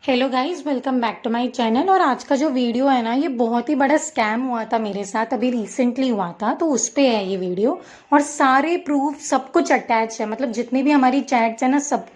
Hello guys, welcome back to my channel. और आज का जो वीडियो है ना, ये बहुत ही बड़ा स्कैम हुआ था मेरे साथ, अभी रिसेंटली हुआ था, तो उस पे है ये वीडियो। और सारे प्रूफ सब कुछ अटैच है, मतलब जितनी भी हमारी चैट्स है ना, सब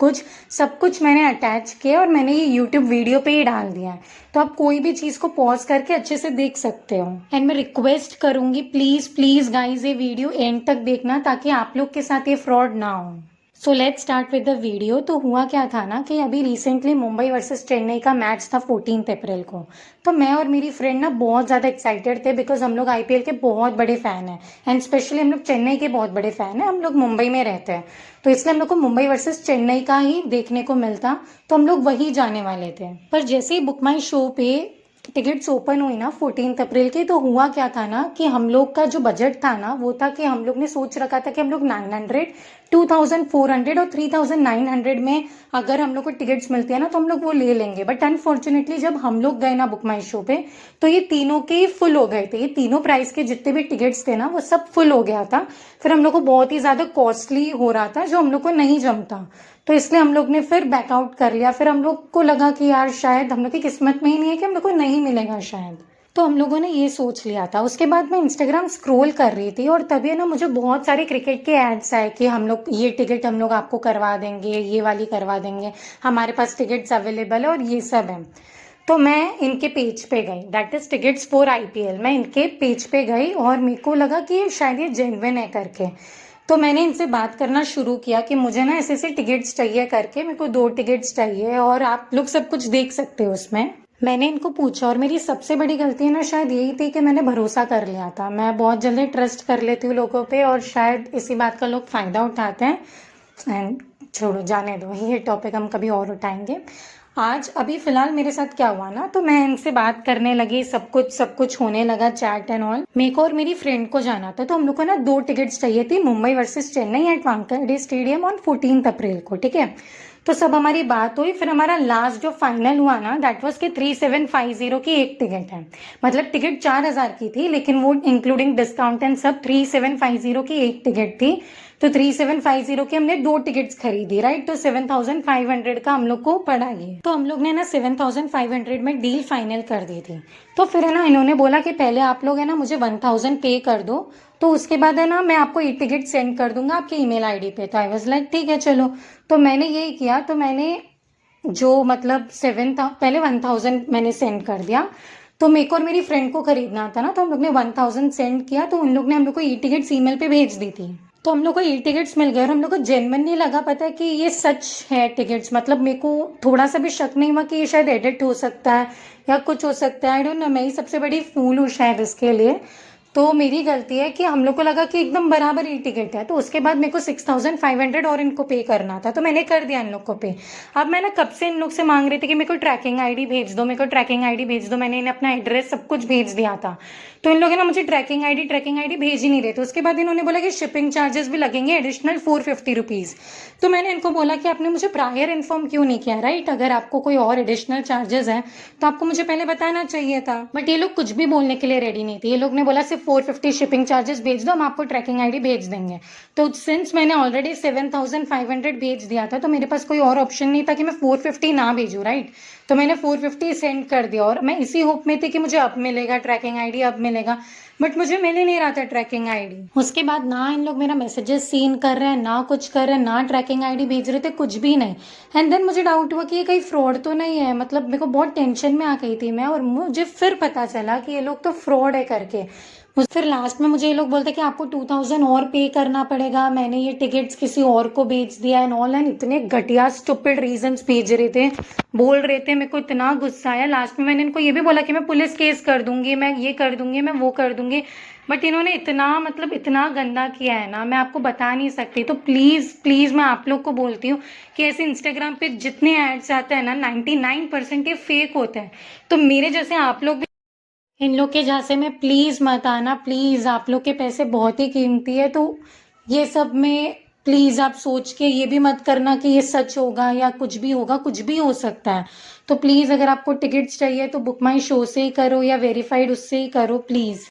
कुछ मैंने अटैच किया और मैंने ये यूट्यूब वीडियो पे ही डाल दिया है। तो आप कोई भी चीज़ को पॉज करके अच्छे से देख सकते हो। एंड मैं रिक्वेस्ट करूंगी, प्लीज़ प्लीज़ गाइज, ये वीडियो एंड तक देखना ताकि आप लोग के साथ ये फ्रॉड ना हो। So let's start with the video. तो हुआ क्या था ना कि अभी रिसेंटली मुंबई वर्सेस चेन्नई का मैच था 14 अप्रैल को। तो मैं और मेरी फ्रेंड ना बहुत ज़्यादा एक्साइटेड थे, बिकॉज हम लोग आईपीएल के बहुत बड़े फ़ैन हैं। एंड स्पेशली हम लोग चेन्नई के बहुत बड़े फ़ैन हैं, हम लोग मुंबई में रहते हैं। तो इसलिए हम लोग को मुंबई वर्सेस चेन्नई का ही देखने को मिलता, तो हम लोग वही जाने वाले थे। पर जैसे ही बुक माई शो पे टिकट्स ओपन हुई ना 14 अप्रैल की, तो हुआ क्या था ना कि हम लोग का जो बजट था ना, वो था कि हम लोग ने सोच रखा था कि हम लोग 900, 2400 और 3900 में अगर हम लोग को टिकट्स मिलती है ना, तो हम लोग वो ले लेंगे। बट अनफॉर्चुनेटली जब हम लोग गए ना बुक माई शो पे, तो ये तीनों के फुल हो गए थे। ये तीनों प्राइस के जितने भी टिकट्स थे ना, वो सब फुल हो गया था। फिर हम लोग को बहुत ही ज़्यादा कॉस्टली हो रहा था, जो हम लोग को नहीं जमता। तो इसलिए हम लोग ने फिर बैकआउट कर लिया। फिर हम लोग को लगा कि यार शायद हम लोग की किस्मत में ही नहीं है कि हम लोग को नहीं मिलेगा शायद। तो हम लोगों ने ये सोच लिया था। उसके बाद मैं इंस्टाग्राम स्क्रॉल कर रही थी और तभी ना मुझे बहुत सारे क्रिकेट के एड्स आए कि हम लोग ये टिकट हम लोग आपको करवा देंगे, ये वाली करवा देंगे, हमारे पास टिकट्स अवेलेबल है और ये सब है। तो मैं इनके पेज पे गई, that is tickets for IPL. मैं इनके पेज पे गई और मेरे को लगा कि शायद ये जेन्युइन है करके। तो मैंने इनसे बात करना शुरू किया कि मुझे ना ऐसे ऐसे टिकट्स चाहिए करके, मेरे को 2 टिकट्स चाहिए और आप लोग सब कुछ देख सकते हो उसमें। मैंने इनको पूछा और मेरी सबसे बड़ी गलती ना शायद यही थी कि मैंने भरोसा कर लिया था। मैं बहुत जल्दी ट्रस्ट कर लेती हूँ लोगों पे और शायद इसी बात का लोग फ़ायदा उठाते हैं। एंड छोड़ो, जाने दो, ये टॉपिक हम कभी और उठाएंगे। आज अभी फिलहाल मेरे साथ क्या हुआ ना, तो मैं इनसे बात करने लगी, सब कुछ होने लगा, चैट एंड ऑल। मेरे को और मेरी फ्रेंड को जाना था, तो हम लोग को ना 2 टिकट्स चाहिए थी Mumbai versus Chennai at Wankhede stadium on 14 April को, ठीक है। तो सब हमारी बात हुई। फिर हमारा लास्ट जो फाइनल हुआ ना, दैट वाज कि 3750 की एक टिकट है। मतलब टिकट 4000 की थी, लेकिन वो इंक्लूडिंग डिस्काउंट एंड सब 3750 की एक टिकट थी। तो 3750 की हमने 2 टिकट्स खरीदी, राइट। तो 7500 का हम लोग को पड़ा ये। तो हम लोग ने ना 7500 में डील फाइनल कर दी थी। तो फिर है ना, इन्होंने बोला कि पहले आप लोग है ना मुझे 1000 पे कर दो, तो उसके बाद है ना मैं आपको ई टिकट सेंड कर दूंगा आपके ईमेल आईडी पे। तो आई वाज लाइक ठीक है चलो। तो मैंने यही किया। तो मैंने जो मतलब पहले 1000 मैंने सेंड कर दिया। तो मेरे को और मेरी फ्रेंड को खरीदना था ना, तो हम लोग ने 1000 सेंड किया। तो उन लोग ने हम लोग को ई टिकट्स ईमेल पे भेज दी थी। तो हम लोग को ई टिकट्स मिल गए और हम लोग को जेन्युइन नहीं लगा, पता है कि ये सच है टिकट्स। मतलब मेरे को थोड़ा सा भी शक नहीं हुआ कि ये शायद एडिट हो सकता है या कुछ हो सकता है। आई डोंट नो, मैं ही सबसे बड़ी फूल हूँ शायद इसके लिए। तो मेरी गलती है कि हम लोग को लगा कि एकदम बराबर ई टिकट है। तो उसके बाद मेरे को 6500 और इनको पे करना था, तो मैंने कर दिया इन लोग को पे। अब मैं ना कब से इन लोग से मांग रही थी कि मेरे को ट्रैकिंग आईडी भेज दो, मेरे को ट्रैकिंग आईडी भेज दो। मैंने इन्हें अपना एड्रेस सब कुछ भेज दिया था। तो इन लोगों ने मुझे ट्रैकिंग आईडी भेज ही नहीं रहे थे। उसके बाद इन्होंने बोला कि शिपिंग चार्जेस भी लगेंगे एडिशनल 450 रुपीज़। तो मैंने इनको बोला कि आपने मुझे प्रायर इन्फॉर्म क्यों नहीं किया, राइट। अगर आपको कोई और एडिशनल चार्जेस हैं तो आपको मुझे पहले बताना चाहिए था। बट ये लोग कुछ भी बोलने के लिए रेडी नहीं थे। ये लोग ने बोला सिर्फ 450 शिपिंग चार्जेस भेज दो, हम आपको ट्रैकिंग आईडी भेज देंगे। तो सिंस मैंने ऑलरेडी 7500 भेज दिया था, तो मेरे पास कोई और ऑप्शन नहीं था कि मैं 450 ना भेजूँ, राइट। तो मैंने 450 सेंड कर दिया और मैं इसी होप में थी कि मुझे अब मिलेगा ट्रैकिंग आईडी, अब मिलेगा। बट मुझे मिल ही नहीं रहा था ट्रैकिंग आईडी। उसके बाद ना इन लोग मेरा मैसेजेस सीन कर रहे हैं, ना कुछ कर रहे हैं, ना ट्रैकिंग आईडी भेज रहे थे, कुछ भी नहीं। एंड देन मुझे डाउट हुआ कि ये कहीं फ्रॉड तो नहीं है। मतलब मेरे को बहुत टेंशन में आ गई थी मैं, और मुझे फिर पता चला कि ये लोग तो फ्रॉड है करके। फिर लास्ट में मुझे ये लोग बोलते कि आपको 2000 और पे करना पड़ेगा, मैंने ये टिकट्स किसी और को बेच दिया एंड ऑल। एंड इतने घटिया स्टूपिड रीजंस भेज रहे थे, बोल रहे थे। मेरे को इतना गुस्सा आया। लास्ट में मैंने इनको ये भी बोला कि मैं पुलिस केस कर दूंगी, मैं ये कर दूंगी, मैं वो कर दूंगी। बट इन्होंने इतना मतलब इतना गंदा किया है ना, मैं आपको बता नहीं सकती। तो प्लीज़ प्लीज़ मैं आप लोग को बोलती हूँ कि ऐसे इंस्टाग्राम पे जितने एड्स आते हैं ना, 99% ये फेक होते हैं। तो मेरे जैसे आप लोग भी इन लोग के जहाँ से मैं प्लीज़ मत आना, प्लीज़। आप लोग के पैसे बहुत ही कीमती है। तो ये सब में प्लीज़ आप सोच के ये भी मत करना कि ये सच होगा या कुछ भी होगा, कुछ भी हो सकता है। तो प्लीज़ अगर आपको टिकट्स चाहिए तो बुक माई शो से ही करो या वेरीफाइड उससे ही करो प्लीज़।